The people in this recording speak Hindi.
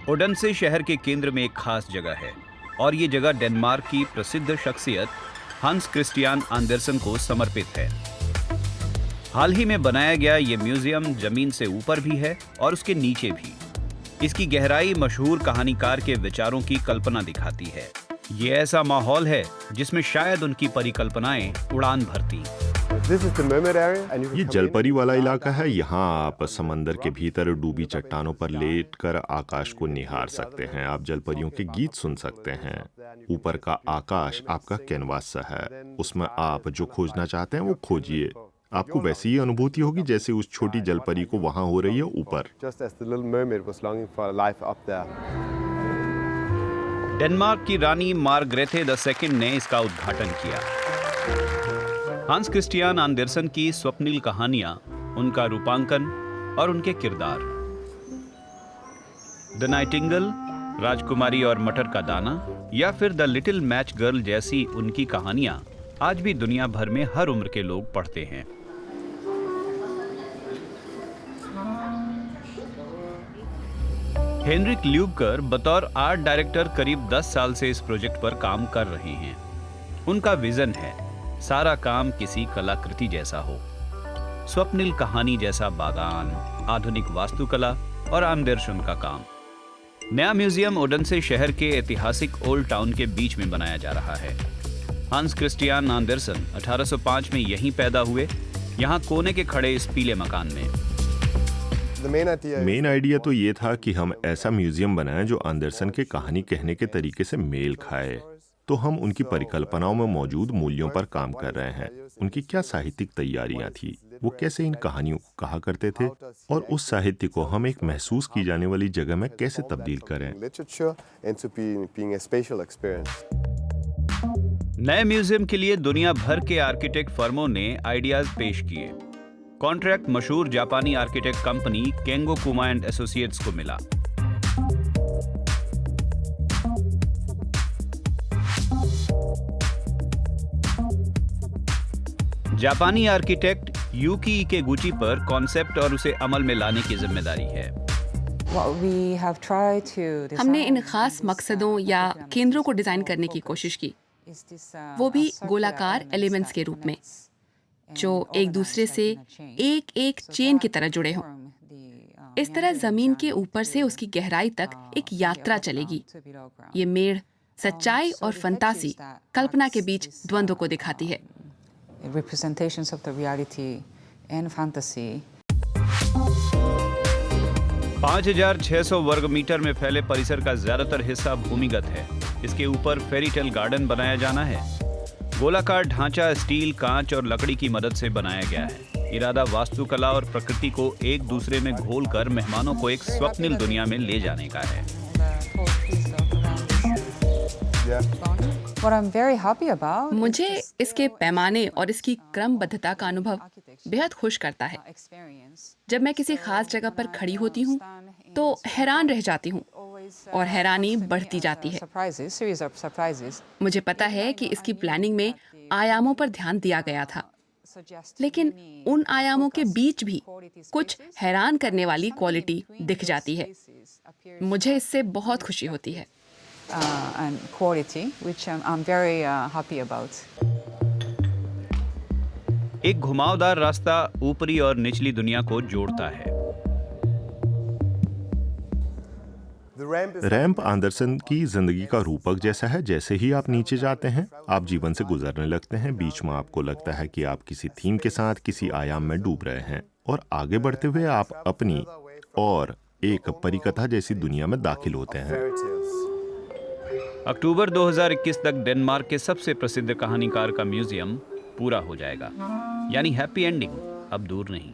ओडेंसे शहर के केंद्र में एक खास जगह है और ये जगह डेनमार्क की प्रसिद्ध शख्सियत हंस क्रिस्टियान एंडरसन को समर्पित है। हाल ही में बनाया गया ये म्यूजियम जमीन से ऊपर भी है और उसके नीचे भी। इसकी गहराई मशहूर कहानीकार के विचारों की कल्पना दिखाती है। ये ऐसा माहौल है जिसमें शायद उनकी परिकल्पनाएं उड़ान भरती। ये जलपरी वाला इलाका है। यहाँ आप समंदर के भीतर डूबी चट्टानों पर लेटकर आकाश को निहार सकते हैं। आप जलपरियों के गीत सुन सकते हैं। ऊपर का आकाश आपका कैनवास सा है। उसमें आप जो खोजना चाहते हैं वो खोजिए। आपको वैसी ही अनुभूति होगी जैसे उस छोटी जलपरी को वहाँ हो रही है ऊपर। डेनमार्क की रानी मार्ग्रेथे II ने इसका उद्घाटन किया। हंस क्रिस्टियान एंडरसन की स्वप्निल कहानियां, उनका रूपांकन और उनके किरदार। द नाइटिंगेल, राजकुमारी और मटर का दाना या फिर द लिटिल मैच गर्ल जैसी उनकी कहानियां आज भी दुनिया भर में हर उम्र के लोग पढ़ते हैं। हेनरिक ल्यूबकर बतौर आर्ट डायरेक्टर करीब 10 साल से इस प्रोजेक्ट पर काम कर रहे हैं। उनका विजन है सारा काम किसी कलाकृति जैसा हो। स्वप्निल कहानी जैसा बागान, आधुनिक वास्तुकला और एंडरसन का काम। नया म्यूजियम ओडेंसे शहर के ऐतिहासिक ओल्ड टाउन के बीच में बनाया जा रहा है। हंस क्रिस्टियान एंडरसन 1805 में यहीं पैदा हुए, यहाँ कोने के खड़े इस पीले मकान में। मेन आइडिया तो ये था कि हम ऐसा म्यूजियम बनाएं जो एंडरसन के कहानी कहने के तरीके से मेल खाए। तो हम उनकी परिकल्पनाओं में मौजूद मूल्यों पर काम कर रहे हैं। उनकी क्या साहित्यिक तैयारियां थी, वो कैसे इन कहानियों को कहा करते थे और उस साहित्य को हम एक महसूस की जाने वाली जगह में कैसे तब्दील करें। नए म्यूजियम के लिए दुनिया भर के आर्किटेक्ट फर्मों ने आइडियाज पेश किए। कॉन्ट्रैक्ट मशहूर जापानी आर्किटेक्ट कंपनी केंगो कुमा एंड एसोसिएट्स को मिला। जापानी आर्किटेक्ट यूकी इकेगुची पर कॉन्सेप्ट और उसे अमल में लाने की जिम्मेदारी है। हमने इन खास मकसदों या केंद्रों को डिजाइन करने की कोशिश की, वो भी गोलाकार एलिमेंट्स के रूप में, जो एक दूसरे से एक एक चेन की तरह जुड़े हों। इस तरह जमीन के ऊपर से उसकी गहराई तक एक यात्रा चलेगी। ये मेड़ सच्चाई और फंतासी, कल्पना के बीच द्वंद्व को दिखाती है। Representations of the reality and fantasy. 5600 वर्ग मीटर में फैले परिसर का ज्यादातर हिस्सा भूमिगत है। इसके ऊपर फेरीटेल गार्डन बनाया जाना है। गोलाकार ढांचा स्टील, कांच और लकड़ी की मदद से बनाया गया है। इरादा वास्तुकला और प्रकृति को एक दूसरे में घोलकर मेहमानों को एक स्वप्निल दुनिया में ले जाने का है। मुझे इसके पैमाने और इसकी क्रमबद्धता का अनुभव बेहद खुश करता है। जब मैं किसी खास जगह पर खड़ी होती हूँ तो हैरान रह जाती हूँ और हैरानी बढ़ती जाती है। मुझे पता है कि इसकी प्लानिंग में आयामों पर ध्यान दिया गया था, लेकिन उन आयामों के बीच भी कुछ हैरान करने वाली क्वालिटी दिख जाती है। मुझे इससे बहुत खुशी होती है। And quality, which I'm very happy about. एक घुमावदार रास्ता ऊपरी और निचली दुनिया को जोड़ता है। रैंप एंडरसन की जिंदगी का रूपक जैसा है। जैसे ही आप नीचे जाते हैं, आप जीवन से गुजरने लगते हैं। बीच में आपको लगता है कि आप किसी थीम के साथ किसी आयाम में डूब रहे हैं और आगे बढ़ते हुए आप अपनी और एक परिकथा जैसी दुनिया में दाखिल होते हैं। अक्टूबर 2021 तक डेनमार्क के सबसे प्रसिद्ध कहानीकार का म्यूजियम पूरा हो जाएगा, यानी हैप्पी एंडिंग अब दूर नहीं।